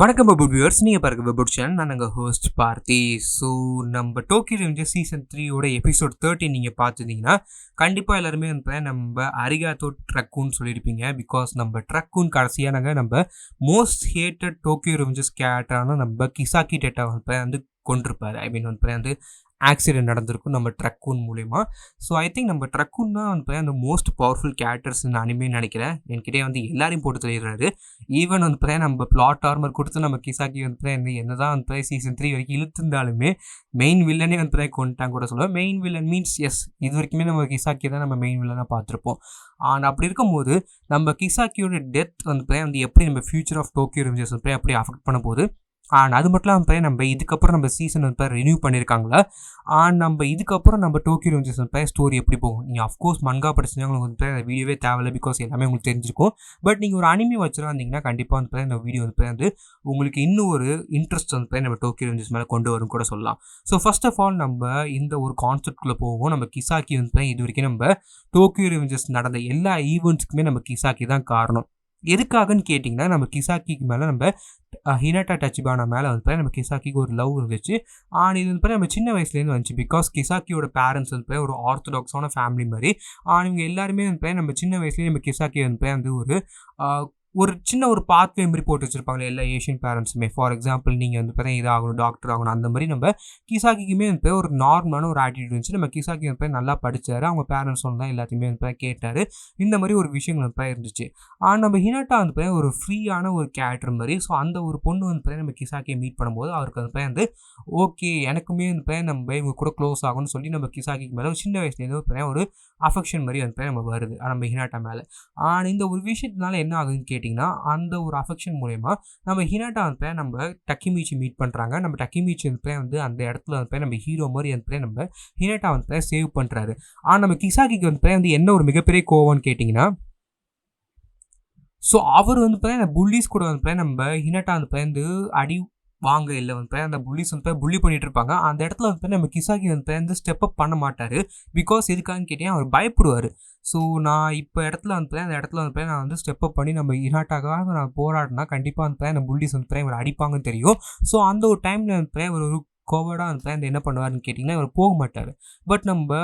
வணக்கம் web viewers, நீங்கள் பாருங்க வெப் சேனல். நான் எங்கள் ஹோஸ்ட் பார்த்தி. ஸோ நம்ம டோக்கியோ ரெவெஞ்சர்ஸ் சீசன் 3 எபிசோட் 13 நீங்கள் பார்த்துருந்தீங்கன்னா கண்டிப்பாக எல்லாருமே வந்து நம்ம அரிகாத்தோ ட்ரக்குன்னு சொல்லியிருப்பீங்க. பிகாஸ் நம்ம ட்ரக்குன்னு கடைசியாக நம்ம மோஸ்ட் ஹேட்டட் டோக்கியோ ரெவெஞ்சர்ஸ் கேரக்டரான நம்ம கிசாக்கி டெட்டா வந்து கொண்டிருப்பார். ஐ மீன் வந்து ஆக்சிடென்ட் நடந்திருக்கும் நம்ம ட்ரக்கூன் மூலிமா. ஸோ ஐ திங்க் நம்ம ட்ரக்கூன் தான் வந்து அந்த மோஸ்ட் பவர்ஃபுல் கேரக்டர்ஸ் அனிமே நினைக்கிறேன். என்கிட்டே வந்து எல்லாரையும் போட்டு தெரியுறாரு. ஈவன் வந்து நம்ம பிளாட் ஆர்மர் கொடுத்து நம்ம கிசாக்கி வந்து என்னதான் வந்து சீசன் 3 வரைக்கும் இழுத்துருந்தாலுமே மெயின் வில்லனே வந்து கொண்டுட்டாங்க கூட சொல்லுவேன். மெயின் வில்லன் மீன்ஸ் எஸ், இது வரைக்குமே நம்ம கிசாக்கி தான் நம்ம மெயின் வில்லனாக பார்த்துருப்போம். ஆனால் அப்படி இருக்கும்போது நம்ம கிசாக்கியோட டெத் வந்து எப்படி நம்ம ஃபியூச்சர் ஆஃப் டோக்கியோ ரெவெஞ்சர்ஸ் வந்து அப்படி அஃபெக்ட் பண்ண போகுது. அது மட்டும் இல்லாமல் நம்ம இதுக்கப்புறம் நம்ம சீசன் வந்து ரினியூ பண்ணியிருக்காங்களா, நம்ம இதுக்கப்புறம் நம்ம டோக்கியோ ரெவெஞ்சர்ஸ் வந்து ஸ்டோரி எப்படி போகும். நீங்கள் அஃப்கோர்ஸ் மங்கா படிச்சுன்னா உங்களுக்கு வந்து அந்த வீடியோவே தேவையில்லை, பிகாஸ் எல்லாமே உங்களுக்கு தெரிஞ்சிருக்கும். பட் நீங்கள் ஒரு அனிமே வச்சுருந்தீங்கன்னா கண்டிப்பாக வந்து இந்த வீடியோ வந்து உங்களுக்கு இன்னும் ஒரு இன்ட்ரெஸ்ட் வந்து நம்ம டோக்கியோ ரெவெஞ்சர்ஸ் மேலே கொண்டு வரும் கூட சொல்லலாம். ஸோ ஃபர்ஸ்ட் ஆஃப் ஆல் நம்ம இந்த ஒரு கான்செப்ட்குள்ளே போவோம். நம்ம கிசாக்கி வந்து இது வரைக்கும் நம்ம டோக்கியோ ரெவெஞ்சர்ஸ் நடந்த எல்லா ஈவெண்ட்ஸ்க்குமே நம்ம கிசாக்கி தான் காரணம். எதுக்காகன்னு கேட்டிங்கன்னா, நம்ம கிசாக்கிக்கு மேலே நம்ம ஹினாட்டா டச்சிபானா மேலே வந்து நம்ம கிசாக்கிக்கு ஒரு லவ் இருந்துச்சு. இது வந்து நம்ம சின்ன வயசுலேருந்து வந்துச்சு. பிகாஸ் கிசாக்கியோட பேரண்ட்ஸ் வந்து ஒரு ஆர்த்தடாக்ஸான ஃபேமிலி மாதிரி. இவங்க எல்லாருமே வந்து நம்ம சின்ன வயசுலேயே நம்ம கிசாக்கி வந்து ஒரு சின்ன ஒரு பாத்வே மாதிரி போட்டு வச்சுருப்பாங்களே எல்லா ஏஷியன் பேரண்ட்ஸுமே. ஃபார் எக்ஸாம்பிள் நீங்கள் வந்து இதாகணும், டாக்டர் ஆகணும், அந்த மாதிரி நம்ம கிசாக்கிக்குமே வந்து ஒரு நார்மலான ஒரு ஆட்டிடியூட் இருந்துச்சு. நம்ம கிசாக்கி வந்து நல்லா படித்தார், அவங்க பேரண்ட்ஸ் சொன்னால் எல்லாத்தையுமே வந்து கேட்டார். இந்த மாதிரி ஒரு விஷயங்கள் வந்து இருந்துச்சு. நம்ம ஹினாட்டா வந்து ஒரு ஃப்ரீயான ஒரு கேரக்டர் மாதிரி. ஸோ அந்த ஒரு பொண்ணு வந்து நம்ம கிசாக்கியை மீட் பண்ணும்போது அவருக்கு வந்து ஓகே, எனக்குமே வந்து நம்ம இவங்க கூட க்ளோஸ் ஆகும்னு சொல்லி நம்ம கிசாக்கிக்கு மேலே சின்ன வயசுலேருந்து ஒரு அஃபெக்ஷன் மாதிரி வந்து நம்ம வருது நம்ம ஹினாட்டா மேலே. இந்த ஒரு விஷயத்தினால என்ன ஆகுதுன்னு கேட்டிங்கன்னா, அந்த ஒரு அஃபெக்ஷன் மூலயமா நம்ம ஹினாட்டா வந்து நம்ம டக்கிமிச்சி மீட் பண்ணுறாங்க. நம்ம டக்கிமிச்சி வந்து அந்த இடத்துல வந்து நம்ம ஹீரோ மாதிரி வந்து நம்ம ஹினாட்டா வந்து சேவ் பண்ணுறாரு. நம்ம கிசாக்கிக்கு வந்து என்ன ஒரு மிகப்பெரிய கோவம்னு கேட்டிங்கன்னா, ஸோ அவர் வந்து புல்லிஸ் கூட வந்து நம்ம ஹினாட்டா வந்து அடி வாங்க இல்லை வந்து அந்த புல்லிஸ் வந்து புள்ளி பண்ணிட்டு இருப்பாங்க. அந்த இடத்துல வந்து நம்ம கிசாக்கி வந்து ஸ்டெப் அப் பண்ண மாட்டார். பிகாஸ் எதுக்காகன்னு கேட்டீங்கன்னா, அவர் பயப்படுவார். ஸோ நான் இப்போ இடத்துல வந்து அந்த இடத்துல வந்து நான் வந்து ஸ்டெப் அப் பண்ணி நம்ம ஹினாட்டாக்காக நான் போராடினா கண்டிப்பாக வந்து அந்த புல்லிஸ் வந்து இவர் அடிப்பாங்கன்னு தெரியும். ஸோ அந்த ஒரு டைமில் வந்து இவர் ஒரு கோவடாக வந்து என்ன பண்ணுவார்னு கேட்டிங்கன்னா, இவர் போக மாட்டார். பட் நம்ம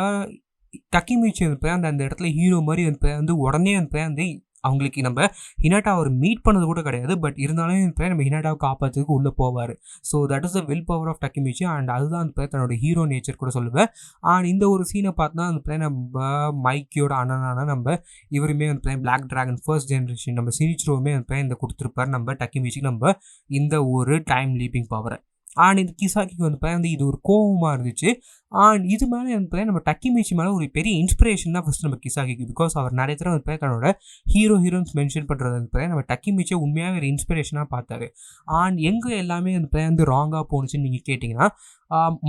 டக்கிமிச்சி வந்து அந்த இடத்துல ஹீரோ மாதிரி வந்து உடனே வந்து அவங்களுக்கு நம்ம ஹினாட்டா அவர் மீட் பண்ணது கூட கிடையாது. பட் இருந்தாலும் நம்ம ஹினாட்டாவை காப்பாற்றுறதுக்கு உள்ளே போவார். So that is the will power of Takemichi. அதுதான் தன்னோட ஹீரோ நேச்சர் கூட சொல்லுவேன். இந்த ஒரு சீனை பார்த்தா நம்ம மைக்கியோட அண்ணனான நம்ம இவருமே பிளாக் டிராகன் ஃபர்ஸ்ட் ஜென்ரேஷன் நம்ம சினிச்சிரோவுமே இந்த கொடுத்துருப்பார் நம்ம டக்கிமிச்சிக்கு நம்ம இந்த ஒரு டைம் லீப்பிங் பவரை. இந்த கிசாக்கிக்கு வந்து இது ஒரு கோபமாக இருந்துச்சு. இது மேலே வந்து நம்ம டக்கிமிச்சி மேலே ஒரு பெரிய இன்ஸ்பிரேஷன் தான் ஃபஸ்ட்டு நம்ம கிசாக்கிக்கு. பிகாஸ் அவர் நிறைய தடவை வந்து தன்னோட ஹீரோயின்ஸ் மென்ஷன் பண்ணுறது வந்து நம்ம டக்கிமிச்சியை உண்மையாகவே ஒரு இன்ஸ்பிரேஷனாக பார்த்தாரு. எங்கே எல்லாமே வந்து ராங்காக போணுச்சுன்னு நீங்கள் கேட்டிங்கன்னா,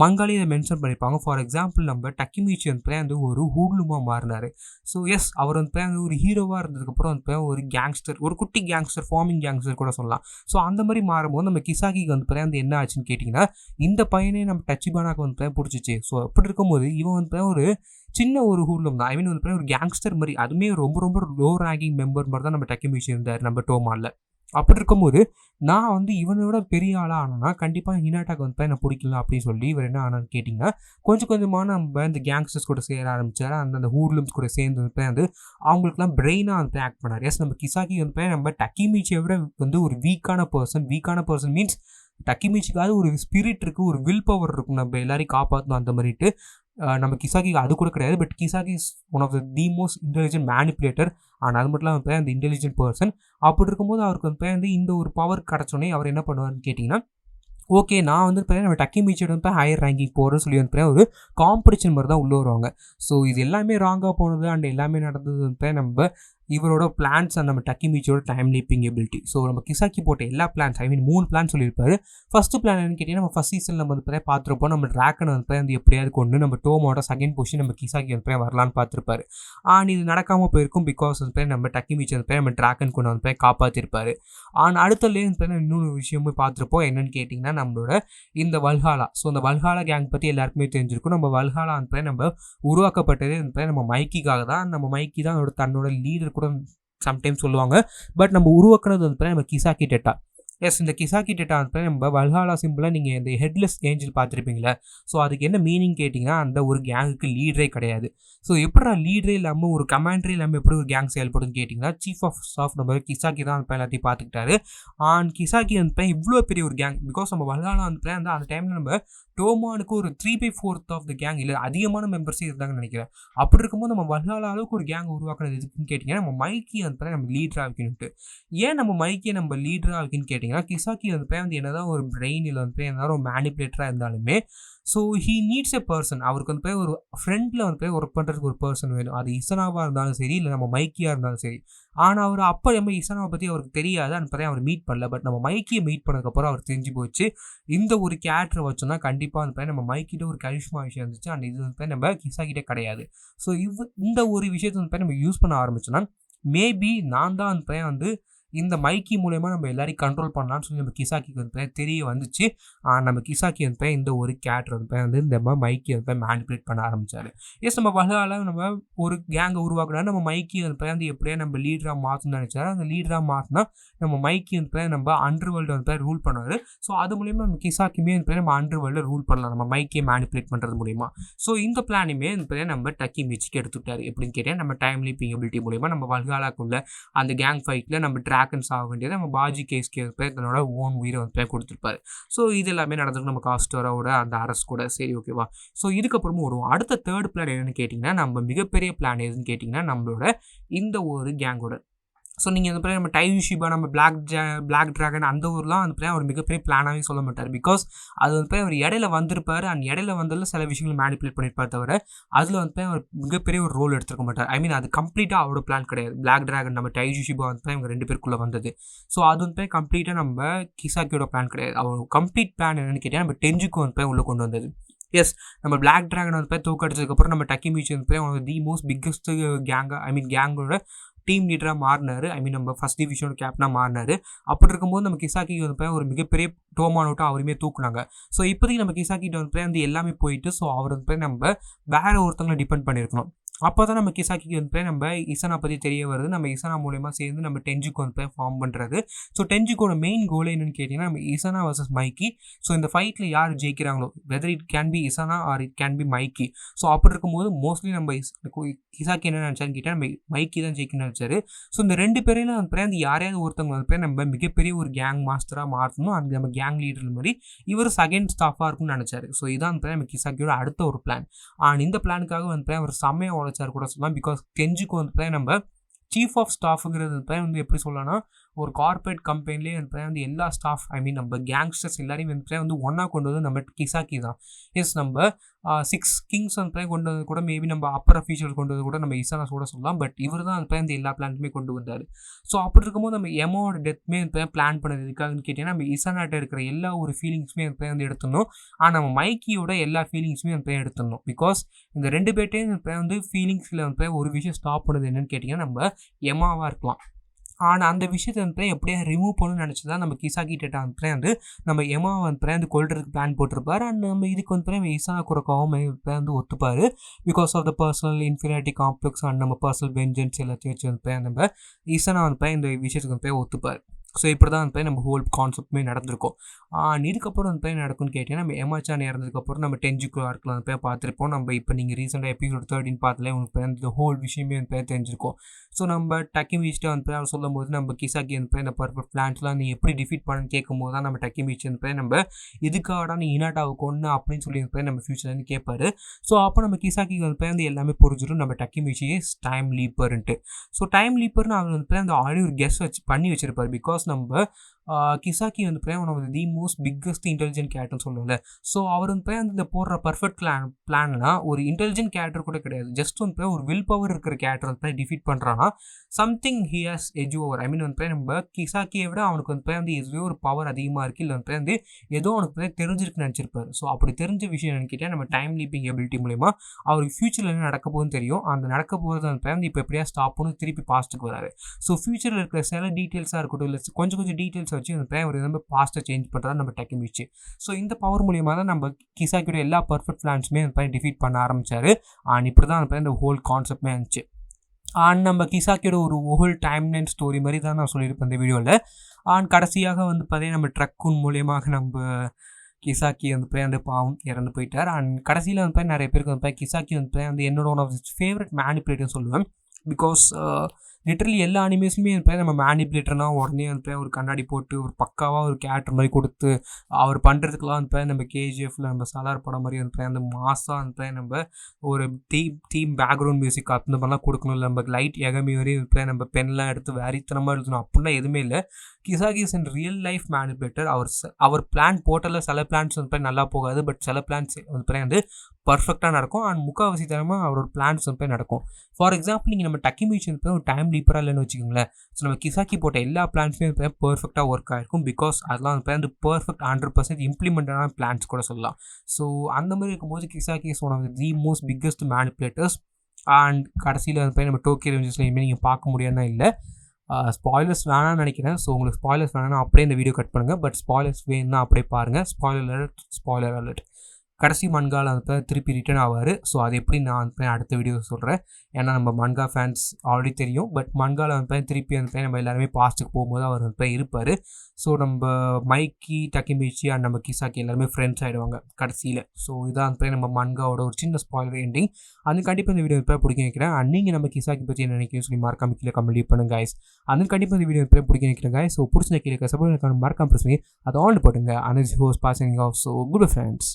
மங்காலே இதை மென்ஷன் பண்ணியிருப்பாங்க. ஃபார் எக்ஸாம்பிள் நம்ம டக்கிமிச்சி வந்து ஒரு ஹூட்லுமாக மாறினார். ஸோ எஸ், அவர் வந்து ஒரு ஹீரோவாக இருந்ததுக்கப்புறம் வந்து ஒரு கேங்ஸ்டர், ஒரு குட்டி கேங்ஸ்டர், ஃபார்மிங் கேங்ஸ்டர் கூட சொல்லலாம். ஸோ அந்த மாதிரி மாறும்போது நம்ம கிசாக்கிக்கு வந்து என்ன ஆச்சுன்னு கேட்டிங்கன்னா, இந்த பையனே நம்ம டச்சிபானாக்கு வந்து பிடிச்சிச்சு. ஸோ அப்படி இருக்கும்போது இவன் வந்து ஒரு சின்ன ஒரு ஹூட்லும் தான். ஐ மீன் வந்து ஒரு கேங்ஸ்டர் மாதிரி, அதுவுமே ரொம்ப ரொம்ப லோ ரேங்கிங் மெம்பர் மாதிரி தான் நம்ம டக்கிமிச்சி இருந்தார் நம்ம டோமானில். அப்படி இருக்கும்போது நான் வந்து இவனோட பெரிய ஆளாக ஆனோன்னா கண்டிப்பாக ஹினாட்டாக்கு வந்து என்ன பிடிக்கல அப்படின்னு சொல்லி இவர் என்ன ஆனான்னு கேட்டிங்கன்னா, கொஞ்சம் கொஞ்சமாக நம்ம இந்த கேங்ஸ்டர்ஸ் கூட சேர ஆரம்பித்தார். அந்த ஹூட்லூம்ஸ் கூட சேர்ந்து வந்து அவங்களுக்குலாம் பிரெயினாக வந்து ஆக்ட் பண்ணார். எஸ், நம்ம கிசாக்கி வந்து நம்ம டக்கிமிச்சியை விட வந்து ஒரு வீக்கான பர்சன் மீன்ஸ் டக்கிமிச்சிக்காவது ஒரு ஸ்பிரிட் இருக்குது, ஒரு வில் பவர் இருக்கும், நம்ம எல்லாரையும் காப்பாற்றணும் அந்த மாதிரிட்டு. நம்ம கிசாக்கிக்கு அது கூட கிடையாது. But Kisaki is one of the most intelligent manipulator. அது மட்டும் இல்லாமல் அந்த இன்டெலிஜென்ட் பர்சன். அப்படி இருக்கும்போது அவருக்கு வந்து இந்த ஒரு பவர் கிடச்சோடனே அவர் என்ன பண்ணுவார்னு கேட்டிங்கன்னா, ஓகே, நான் வந்து நம்ம டக்கிமிச்சியோட வந்து ஹையர் ரேங்கிங் போகிறேன்னு சொல்லி வந்து ஒரு காம்படிஷன் மாதிரி தான் உள்ளே வருவாங்க. ஸோ இது எல்லாமே ராங்காக போனது எல்லாமே நடந்தது வந்து நம்ம இவரோட பிளான்ஸ் நம்ம டக்கிமிச்சியோட டைம் லீப்பிங் எபிலிட்டி. ஸோ நம்ம கிசாக்கி போட்ட எல்லா பிளான்ஸ், ஐ மீன் 3 பிளான் சொல்லியிருப்பாரு. ஃபஸ்ட்டு பிளான் என்னன்னு கேட்டிங்கன்னா, நம்ம ஃபஸ்ட் சீசனில் நம்ம வந்து பார்த்துருப்போம். நம்ம ட்ராக்கனை வந்து எப்படியாவது கொண்டு நம்ம டோமோட செகண்ட் பொசிஷன் நம்ம கிசாக்கி வந்து வரலான்னு பார்த்துருப்பாரு. இது நடக்காமல் போயிருக்கும். பிகாஸ் வந்து நம்ம டக்கிமிச்சி வந்து நம்ம ட்ராக்கன் கொண்டு வந்து காப்பாற்றிருப்பாரு. அடுத்ததுலேயே வந்து இன்னொரு விஷயமும் பார்த்துருப்போம். என்னென்னு கேட்டிங்கன்னா, நம்மளோட இந்த வல்ஹாலா. ஸோ அந்த வல்ஹாலா கேங் பற்றி எல்லாருக்குமே தெரிஞ்சிருக்கும். நம்ம வல்ஹாலா வந்து நம்ம உருவாக்கப்பட்டதே வந்து நம்ம மைக்கிக்காக தான். நம்ம மைக்கி தான் தன்னோட லீடர் கூட சம்டைம்ஸ் சொல்லுவாங்க. பட் நம்ம உருவாக்குனது வந்து நம்ம கிசாக்கி டெட்டா. எஸ் இந்த கிசாக்கி டேட்டா வந்து நம்ம வல்ஹாலா சிம்பிளை நீங்கள் இந்த ஹெட்லெஸ் ஏஞ்சல் பார்த்துருப்பீங்களா? ஸோ அதுக்கு என்ன மீனிங் கேட்டிங்கன்னா, அந்த ஒரு கேங்குக்கு லீடரே கிடையாது. ஸோ எப்படா லீடரே இல்லாமல் ஒரு கமாண்டரே இல்லாமல் எப்படி ஒரு கேங் செயல்படுன்னு கேட்டிங்கன்னா, சீஃப் ஆஃப் ஸ்டாஃப் நம்ம கிசாக்கி தான் வந்து எல்லாத்தையும் பார்த்துக்கிட்டாரு. கிசாக்கி வந்து இவ்வளோ பெரிய ஒரு கேங், பிகாஸ் நம்ம வல்ஹாலா வந்து அந்த டைமில் நம்ம டோமானுக்கு ஒரு 3/4 ஆஃப் த கேங் இல்லை அதிகமான மெம்பர்ஸே இருந்தாங்கன்னு நினைக்கிறேன். அப்படி இருக்கும்போது நம்ம வல்ஹாலா அளவுக்கு ஒரு கேங் உருவாக்குறது எதுக்குன்னு கேட்டிங்கன்னா, நம்ம மைக்கி வந்து நம்ம லீடராக வைக்கணுன்ட்டு. ஏன் நம்ம மைக்கியை நம்ம லீடராக வைக்கணும்னு கேட்டிங்கன்னா, கிசாக்கி வந்து என்னதான் ஒரு பிரெயின் இல்லை வந்து என்னதான் ஒரு மேனிப்புலேட்டராக இருந்தாலுமே, so he needs a person. அவருக்கு வந்து ஒரு ஃப்ரெண்டில் வந்து ஒர்க் பண்ணுறதுக்கு ஒரு பர்சன் வேணும். அது இசனாவாக இருந்தாலும் சரி, இல்லை நம்ம மைக்கியாக இருந்தாலும் சரி. ஆனால் அவர் அப்போ நம்ம இசனாவை பற்றி அவருக்கு தெரியாது, அந்த அவர் மீட் பண்ணல. பட் நம்ம மைக்கியை மீட் பண்ணதுக்கப்புறம் அவர் தெரிஞ்சு போச்சு. இந்த ஒரு கேரக்டரை வச்சோம்னா கண்டிப்பாக வந்து நம்ம மைக்கிட்ட ஒரு கரிஷ்மா விஷயம் இருந்துச்சு. அண்ட் இது வந்து நம்ம கிசாக்கிட்டே கிடையாது. ஸோ இந்த ஒரு விஷயத்தை வந்து நம்ம யூஸ் பண்ண ஆரம்பிச்சோன்னா, மேபி நான் தான் வந்து இந்த மைக்கி மூலயமா நம்ம எல்லாரையும் கண்ட்ரோல் பண்ணலான்னு சொல்லி நம்ம கிசாக்கிக்கு வந்து தெரிய வந்துச்சு. நம்ம கிசாக்கி வந்து இந்த ஒரு கேரக்டர் வந்து இந்த மைக்கி வந்து மேனிப்புலேட் பண்ண ஆரம்பித்தார். எஸ் நம்ம வகையால் நம்ம ஒரு கேங்கை உருவாக்குனா நம்ம மைக்கி வந்து எப்படியா நம்ம லீடராக மாற்றணும்னு நினச்சாரு. அந்த லீடராக மாற்றினா நம்ம மைக்கி வந்து நம்ம அண்டர் வேர்ல்டு வந்து ரூல் பண்ணுவார். ஸோ அது மூலிமா நம்ம கிசாக்கியுமே வந்து நம்ம அண்டர் வேர்ல்டு ரூல் பண்ணலாம் நம்ம மைக்கியை மேனிப்புலேட் பண்ணுறது மூலிமா. ஸோ இந்த பிளானுமே நம்ம டக்கி மிச்சிக்கு எடுத்துக்கிட்டார். எப்படின்னு கேட்டால் நம்ம டைம் லீப்பிங் எபிலிட்டி மூலிமா நம்ம வல்ஹாலாக்குள்ள அந்த கேங் ஃபைட்டில் நம்ம டிராகன்ஸ் ஆக வேண்டியது நம்ம பாஜி கேஸ்கே தன்னோட ஓன் உயிரை வந்து கொடுத்துருப்பாரு. ஸோ இது எல்லாமே நடந்துருக்கு நம்ம காஸ்டரோட அந்த அரசு கூட. சரி ஓகேவா. ஸோ இதுக்கப்புறமும் வருவோம். அடுத்த தேர்ட் பிளான் என்னன்னு கேட்டிங்கன்னா, நம்ம மிகப்பெரிய பிளான் எதுன்னு கேட்டிங்கன்னா, நம்மளோட இந்த ஒரு கேங்கோட. ஸோ நீங்கள் அந்த நம்ம டையூஷிபா நம்ம பிளாக் ட்ராகன் அந்த ஊர்லாம் அந்த அவர் மிகப்பெரிய பிளானாகவே சொல்ல மாட்டார். பிகாஸ் அது வந்து அவர் இடையில வந்திருப்பார். அண்ட் இடையில வந்ததில் சில விஷயங்கள் மேனிப்புலேட் பண்ணியிருப்பார் தவிர அதில் வந்து அவர் மிகப்பெரிய ஒரு ரோல் எடுத்துருக்க மாட்டார். ஐ மீன் அது கம்ப்ளீட்டாக அவரோட பிளான் கிடையாது. பிளாக் ட்ராகன் நம்ம டையூஷிபா வந்து இவங்க 2 பேருக்குள்ளே வந்தது. ஸோ அது வந்து கம்ப்ளீட்டாக நம்ம கிசாக்கியோட பிளான் கிடையாது. அவர் கம்ப்ளீட் பிளான் என்னென்னு கேட்டால் நம்ம டெஞ்சுக்கு வந்து உள்ளே கொண்டு வந்தது. எஸ் நம்ம பிளாக் ட்ராகன் வந்து தோக்கடிச்சதுக்கப்புறம் நம்ம டக்கி மிச்சி வந்து தி மோஸ்ட் பிக்கஸ்ட் கேங்கோட டீம் லீடராக மாறினார். ஐ மீன் நம்ம ஃபஸ்ட் டிவிஷனோட கேப்டனாக மாறினார். அப்படி இருக்கும்போது நம்ம கிசாக்கி வந்து ஒரு மிகப்பெரிய டோமானோட்டை அவருமே தூக்குனாங்க. ஸோ இப்போதைக்கு நம்ம கிசாக்கிட்ட வந்து எல்லாமே போயிட்டு, ஸோ அவர் வந்து நம்ம வேற ஒருத்தவங்களை டிபெண்ட் பண்ணியிருக்கணும். அப்போ தான் நம்ம கிசாக்கிக்கு வந்து நம்ம இசனா பற்றி தெரிய வருது. நம்ம இசனா மூலயமா சேர்ந்து நம்ம டெஞ்சுக்கு வந்து ஃபார்ம் பண்ணுறது. ஸோ டெஞ்சுக்கோட மெயின் கோல் என்னன்னு கேட்டிங்கன்னா, நம்ம இசனா வர்சஸ் மைக்கி. ஸோ இந்த ஃபைட்டில் யார் ஜெயிக்கிறாங்களோ, whether it can be Izana or it can be Mikey. So அப்படி இருக்கும்போது மோஸ்ட்லி நம்ம கிசாக்கி என்ன நினச்சான்னு கேட்டால் நம்ம மைக்கி தான் ஜெயிக்கணும்னு நினச்சாரு. ஸோ இந்த 2 பேரையும் வந்து யாரையாவது ஒருத்தவங்க வந்து நம்ம மிகப்பெரிய ஒரு கேங் மாஸ்டராக மாற்றணும். அந்த நம்ம கேங் லீடர் மாதிரி இவர் செகண்ட் ஸ்டாஃபாக இருக்கும்னு நினச்சாரு. ஸோ இதான் வந்து நம்ம கிசாக்கியோட அடுத்த ஒரு பிளான். இந்த பிளானுக்காக வந்து அவர் செம்மையாக உழைச்சார் கூட சொல்லலாம். பிகாஸ் டெஞ்சுக்கு வந்து நம்ம சீஃப் ஆஃப் ஸ்டாஃபுங்கிறது வந்து எப்படி சொல்லலாம்னா, ஒரு கார்பரேட் கம்பெனிலே வந்து எல்லா ஸ்டாஃப் ஐ மீன் நம்ம கேங்ஸ்டர்ஸ் எல்லாரையும் வந்து ஒன்றா கொண்டு வந்து நம்ம கிசாக்கி தான். எஸ் நம்ம 6 கிங்ஸ் வந்து கொண்டு வந்து கூட மேபி நம்ம அப்பர் அஃபீஷியல் கொண்டு வந்து கூட நம்ம இசானா கூட சொல்லலாம். பட் இவர் தான் வந்து எல்லா பிளானுமே கொண்டு வந்தார். ஸோ அப்படி இருக்கும்போது நம்ம எமோட டெத்மே பிளான் பண்ணது எதுக்காகன்னு கேட்டிங்கன்னா, நம்ம இசானாட்ட இருக்கிற எல்லா ஒரு ஃபீலிங்ஸுமே வந்து எடுத்துடணும். ஆனால் நம்ம மைக்கியோட எல்லா ஃபீலிங்ஸுமே எடுத்துடணும். பிகாஸ் இந்த 2 பேர்ட்டையும் வந்து ஃபீலிங்ஸில் ஒரு விஷயம் ஸ்டாப் பண்ணுது என்னன்னு கேட்டிங்கன்னா, நம்ம எமாவாக இருக்கலாம். ஆனால் அந்த விஷயத்தை எப்படியா ரிமூவ் பண்ணணும்னு நினச்சி தான் நம்ம கிசாக்கி டேட்டா வந்து நம்ம எமாவை வந்து கொள்றதுக்கு பிளான் போட்டிருப்பார். அண்ட் நம்ம இதுக்கு வந்து இசானா குறைக்கவும் வந்து ஒத்துப்பார். Because of the personal inferiority complex and நம்ம பர்சனல் வெஞ்சன்ஸ் எல்லாத்தையும் வச்சு வந்து நம்ம இசானா வந்து இந்த விஷயத்துக்கு வந்து ஒத்துப்பார். ஸோ இப்படி தான் வந்து நம்ம ஹோல் கான்செப்ட்மே நடந்திருக்கும். இதுக்கப்புறம் வந்து நடக்கும்னு கேட்டிங்கன்னா, நம்ம எமாச்சான் இறந்ததுக்கப்புறம் நம்ம டெஞ்சுக்கு ஆர்க்கில் வந்து பார்த்துருப்போம். நம்ம இப்போ நீங்கள் ரீசெண்டாக எபிசோட் 13 பார்த்தாலே உங்களுக்கு இந்த ஹோல் விஷயமே வந்து தெரிஞ்சிருக்கும். ஸோ நம்ம டக்கி மீச்சிட்ட வந்து அவர் சொல்லும் போது நம்ம கிசாக்கி வந்து இந்த பர்ஃபெக்ட் பிளான்ஸ்லாம் நீ எப்படி டிஃபீட் பண்ணு கேட்கும்போது தான் நம்ம டக்கி மீச்சி வந்து நம்ம இதுக்காக நீ இனாட்டாவை கொண்டு அப்படின்னு சொல்லி வந்து நம்ம ஃபியூச்சர்லேருந்து கேட்பாரு. ஸோ அப்போ நம்ம கிசாக்கி வந்து எல்லாமே புரிஞ்சிடும் நம்ம டக்கி மீச்சி இஸ் டைம் லீப்பர்ன்ட்டு. ஸோ டைம் லீப்பர்னு அவர் வந்து அந்த ஆல்ரெடி ஒரு கெஸ் பண்ணி வச்சிருப்பார். பிகாஸ் நம்ம கிசாக்கி வந்து one of the most biggest intelligent கேரக்டர்னு சொல்லுவோம்ல. ஸோ அவர் வந்து இந்த போடுற பர்ஃபெக்ட் பிளான்லாம் ஒரு இன்டெலிஜென்ட் கேரக்டர் கூட கிடையாது. ஜஸ்ட் வந்து ஒரு வில் பவர் இருக்கிற கேரக்டர் வந்து டிஃபீட் பண்ணுறான்னா something he has edge over. I mean வந்து நம்ம கிசாக்கியை விட அவனுக்கு வந்து எதுவே ஒரு பவர் அதிகமாக இருக்குது. இல்லை வந்து ஏதோ அவனுக்கு தெரிஞ்சிருக்குன்னு நினச்சிருப்பார். ஸோ அப்படி தெரிஞ்ச விஷயம் என்னன்னு கேட்டால் நம்ம டைம் லீப்பிங் எபிலிட்டி மூலமா அவருக்கு ஃபியூச்சரில் என்ன நடக்க போகுதுன்னு தெரியும். அந்த நடக்க போகிறது வந்து இப்போ எப்படியா ஸ்டாப் பண்ணி திருப்பி பாஸ்ட்டுக்கு வராரு. ஸோ ஃபியூச்சரில் இருக்கிற சில டீட்டெயில்ஸாக இருக்கட்டும், இல்லை கொஞ்சம் டீட்டெயில்ஸ் வச்சு ஒரு நம்ம பாஸ்ட்டை சேஞ்ச் பண்ணுறது நம்ம டக்கி மிச்சி. ஸோ இந்த பவர் மூலியமாக தான் நம்ம கிசாக்கியோட எல்லா பர்ஃபெக்ட் பிளான்ஸுமே டிஃபீட் பண்ண ஆரம்பித்தார். இப்படி தான் இந்த ஹோல் கான்செப்ட்மே இருந்துச்சு. நம்ம கிசாக்கியோட ஒரு ஹோல் டைம் லைன் ஸ்டோரி மாதிரி தான் நான் சொல்லியிருப்பேன் இந்த வீடியோவில். கடைசியாக வந்து பார்த்தீங்கன்னா நம்ம ட்ரக்குன் மூலியமாக நம்ம கிசாக்கி வந்து போய் அந்த பாவம் இறந்து போயிட்டார். அண்ட் கடைசியில் வந்து நிறைய பேருக்கு வந்து கிசாக்கி வந்து வந்து என்னோட ஒன் ஆஃப் ஃபேவரட் மேனிப்புலேட்டர்னு சொல்லுவேன். பிகாஸ் லிட்டரலி எல்லா அனிமேஸ்லுமே வந்து நம்ம மேனிப்புலேட்டர்னா உடனே வந்து ஒரு கண்ணாடி போட்டு ஒரு பக்காவாக ஒரு கேரக்டர் மாதிரி கொடுத்து அவர் பண்ணுறதுக்குலாம் வந்து நம்ம கேஜிஎஃப்ல நம்ம சலார் படம் மாதிரி வந்து அந்த மாசாக வந்து நம்ம ஒரு தீம் பேக்ரவுண்ட் மியூசிக் அந்த மாதிரிலாம் கொடுக்கணும். இல்லை நம்ம லைட் எகமி வரையும் வந்து நம்ம பென்லாம் எடுத்து வேறித்தனமாக எழுதணும் அப்படின்னா எதுவுமே இல்லை. Kisaki is and real life manipulator. அவர் பிளான் போட்டலில் சில பிளான்ஸ் வந்து நல்லா போகாது, பட் சில பிளான்ஸ் வந்து பர்ஃபெக்டாக நடக்கும். அண்ட் முக்கால்வாசி தரமாக அவரோட பிளான்ஸ் வந்து நடக்கும். ஃபார் எக்ஸாம்பிள் நீங்கள் நம்ம டக்கிமிச்சு வந்து ஒரு டைம் டீப்பராக இல்லைன்னு வச்சுக்கோங்களேன். ஸோ நம்ம கிசாக்கி போட்ட எல்லா பிளான்ஸுமே வந்து பர்ஃபெக்டாக ஒர்க் ஆகிருக்கும். பிகாஸ் அதெல்லாம் வந்து பர்ஃபெக்ட் 100% இம்ப்ளிமெண்டான பிளான்ஸ் கூட சொல்லலாம். ஸோ அந்த மாதிரி இருக்கும்போது Kisaki is one of the most biggest manipulators. And கடைசியில் வந்து நம்ம டோக்கியோ ரெவெஞ்சர்ஸில் இனிமேல் நீங்கள் பார்க்க முடியாதுன்னா இல்லை. ஸ்பாய்லர்ஸ் வேணாம்னு நினைக்கிறேன். ஸோ உங்களுக்கு ஸ்பாய்லர்ஸ் வேணாம்னா அப்படியே இந்த வீடியோ கட் பண்ணுங்கள். பட் ஸ்பாய்லர்ஸ் வேணும்னா அப்படியே பாருங்கள். Spoiler alert. கடைசி மன்காவில் வந்து திருப்பி ரிட்டர்ன் ஆவார். ஸோ அது எப்படி நான் வந்து அடுத்த வீடியோ சொல்கிறேன். ஏன்னா நம்ம மன்கா ஃபேன்ஸ் ஆல்ரெடி தெரியும். பட் மன்காவில் வந்து திருப்பி வந்து நம்ம எல்லாருமே பாஸ்ட்டுக்கு போகும்போது அவர் வந்து இருப்பார். ஸோ நம்ம மைக்கி டக்கிமிச்சி அண்ட் நம்ம கிசாக்கி எல்லாருமே ஃப்ரெண்ட்ஸ் ஆகிடுவாங்க கடைசியில். ஸோ இதான் வந்து நம்ம மன்காவோட ஒரு சின்ன ஸ்பாய்லர் எண்டிங். அது கண்டிப்பாக இந்த வீடியோ பிடிக்க வைக்கிறேன். அண்ட் நீங்கள் நம்ம கிசாக்கி பற்றி என்ன நினைக்கிறேன் சொல்லி மறக்காம கீழே கமெண்ட் பண்ணுங்க கைஸ். அது கண்டிப்பாக இந்த வீடியோ பிடிக்க வைக்கிறேன் கைஸ். ஸோ பிடிச்ச கீழே சப்போர்ட் மறக்காம பிரச்சனை அதை ஆன் போட்டுங்க. Energy hose passing off. So good friends.